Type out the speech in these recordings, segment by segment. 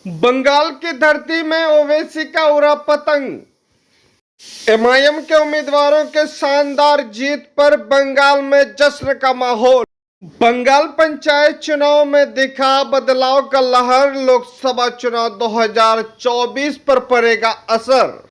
बंगाल की धरती में ओवैसी का उड़ा पतंग। एमआईएम के उम्मीदवारों के शानदार जीत पर बंगाल में जश्न का माहौल। बंगाल पंचायत चुनाव में दिखा बदलाव का लहर, लोकसभा चुनाव 2024 पर पड़ेगा असर।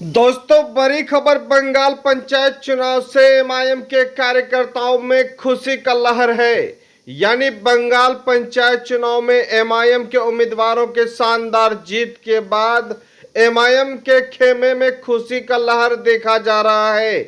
दोस्तों, बड़ी खबर बंगाल पंचायत चुनाव से एमआईएम के कार्यकर्ताओं में खुशी का लहर है। यानी बंगाल पंचायत चुनाव में एमआईएम के उम्मीदवारों के शानदार जीत के बाद एमआईएम के खेमे में खुशी का लहर देखा जा रहा है।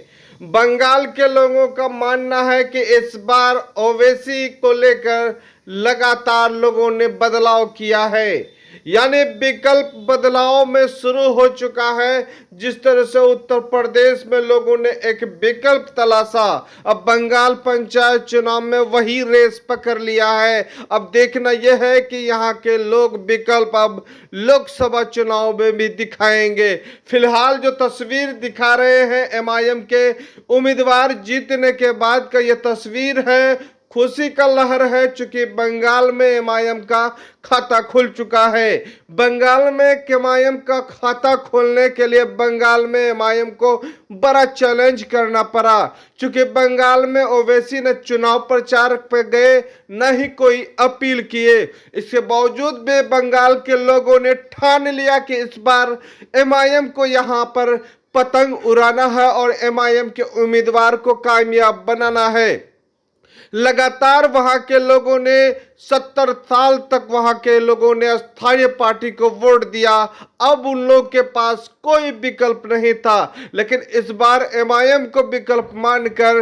बंगाल के लोगों का मानना है कि इस बार ओवैसी को लेकर लगातार लोगों ने बदलाव किया है। यानी विकल्प बदलाव में शुरू हो चुका है। जिस तरह से उत्तर प्रदेश में लोगों ने एक विकल्प तलाशा, अब बंगाल पंचायत चुनाव में वही रेस पकड़ लिया है। अब देखना यह है कि यहाँ के लोग विकल्प अब लोकसभा चुनाव में भी दिखाएंगे। फिलहाल जो तस्वीर दिखा रहे हैं एमआईएम के उम्मीदवार जीतने के बाद का यह तस्वीर है। खुशी का लहर है, चूंकि बंगाल में एमआईएम का खाता खुल चुका है। बंगाल में एमआईएम का खाता खोलने के लिए बंगाल में एमआईएम को बड़ा चैलेंज करना पड़ा, चूंकि बंगाल में ओवैसी ने चुनाव प्रचार पे गए, न ही कोई अपील किए। इसके बावजूद भी बंगाल के लोगों ने ठान लिया कि इस बार एमआईएम को यहाँ पर पतंग उड़ाना है और एमआईएम के उम्मीदवार को कामयाब बनाना है। लगातार वहां के लोगों ने 70 साल तक वहां के लोगों ने स्थानीय पार्टी को वोट दिया। अब उन लोगों के पास कोई विकल्प नहीं था, लेकिन इस बार एमआईएम को विकल्प मानकर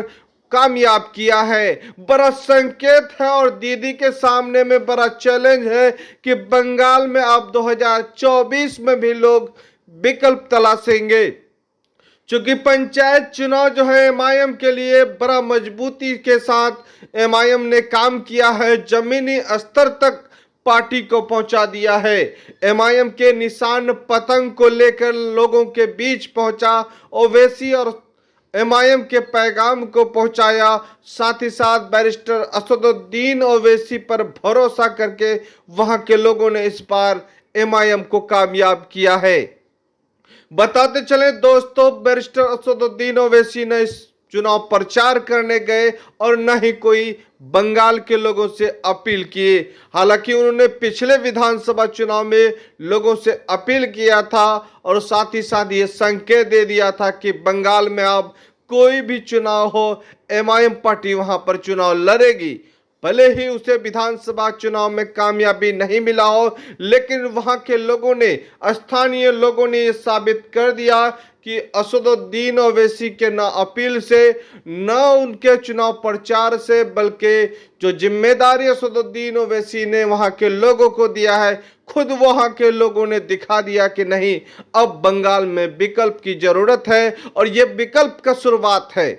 कामयाब किया है। बड़ा संकेत है और दीदी के सामने में बड़ा चैलेंज है कि बंगाल में अब 2024 में भी लोग विकल्प तलाशेंगे। चूंकि पंचायत चुनाव जो है एमआईएम के लिए बड़ा मजबूती के साथ एमआईएम ने काम किया है, जमीनी स्तर तक पार्टी को पहुंचा दिया है। एमआईएम के निशान पतंग को लेकर लोगों के बीच पहुंचा, ओवैसी और एमआईएम के पैगाम को पहुंचाया। साथ ही साथ बैरिस्टर असदुद्दीन ओवैसी पर भरोसा करके वहां के लोगों ने इस बार एमआईएम को कामयाब किया है। बताते चले दोस्तों, बैरिस्टर असदुद्दीन ओवैसी ने इस चुनाव प्रचार करने गए और न ही कोई बंगाल के लोगों से अपील किए। हालांकि उन्होंने पिछले विधानसभा चुनाव में लोगों से अपील किया था और साथ ही साथ ये संकेत दे दिया था कि बंगाल में अब कोई भी चुनाव हो, एमआईएम पार्टी वहां पर चुनाव लड़ेगी। भले ही उसे विधानसभा चुनाव में कामयाबी नहीं मिला हो, लेकिन वहां के लोगों ने, स्थानीय लोगों ने ये साबित कर दिया कि असदुद्दीन ओवैसी के न अपील से, न उनके चुनाव प्रचार से, बल्कि जो जिम्मेदारी असदुद्दीन ओवैसी ने वहां के लोगों को दिया है, खुद वहां के लोगों ने दिखा दिया कि नहीं, अब बंगाल में विकल्प की जरूरत है और ये विकल्प का शुरुआत है।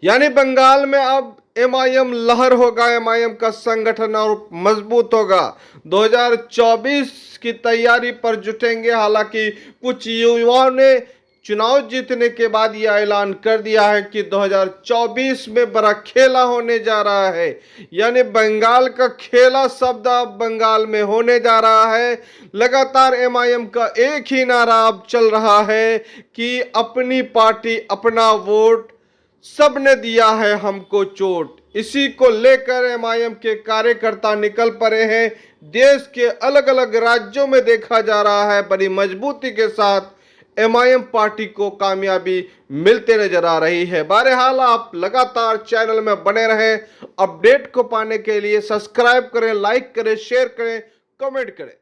यानी बंगाल में अब एमआईएम लहर होगा, एमआईएम का संगठन और मजबूत होगा। 2024 की तैयारी पर जुटेंगे। हालांकि कुछ युवाओं ने चुनाव जीतने के बाद यह ऐलान कर दिया है कि 2024 में बड़ा खेला होने जा रहा है। यानी बंगाल का खेला शब्द अब बंगाल में होने जा रहा है। लगातार एमआईएम का एक ही नारा अब चल रहा है कि अपनी पार्टी, अपना वोट, सबने दिया है हमको चोट। इसी को लेकर एमआईएम के कार्यकर्ता निकल पड़े हैं। देश के अलग अलग राज्यों में देखा जा रहा है बड़ी मजबूती के साथ एमआईएम पार्टी को कामयाबी मिलते नजर आ रही है। बहरहाल आप लगातार चैनल में बने रहें। अपडेट को पाने के लिए सब्सक्राइब करें, लाइक करें, शेयर करें, कमेंट करें।